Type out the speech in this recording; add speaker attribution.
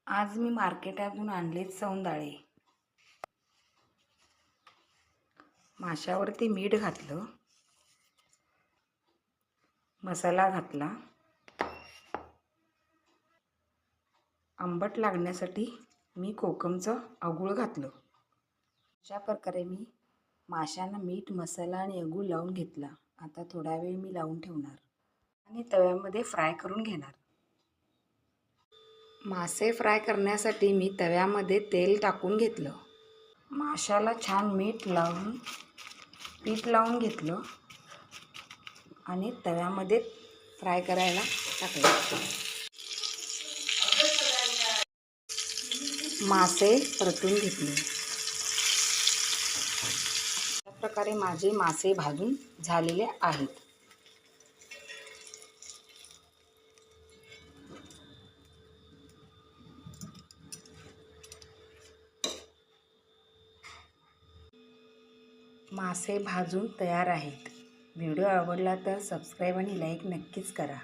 Speaker 1: आज मी मार्केटातून आणलेत सौंदाळे. माशावरती मीठ घातलं, मसाला घातला, आंबट लागण्यासाठी मी कोकमचं अगूळ घातलं. अशा प्रकारे मी माशांना मीठ, मसाला आणि अगूळ लावून घेतला. आता थोडा वेळ मी लावून ठेवणार आणि तव्यामध्ये फ्राय करून घेणार. मासे फ्राय करण्यासाठी मी तव्यामध्ये तेल टाकून घेतलं. माशाला छान मीठ लावून पीठ लावून घेतलं आणि तव्यामध्ये फ्राय करायला टाकलं. मासे परतून घेतले. अशा प्रकारे माझे मासे भाजून झालेले आहेत. मासे भाजून तयार आहेत. व्हिडिओ आवडला तर सबस्क्राईब आणि लाईक नक्कीच करा.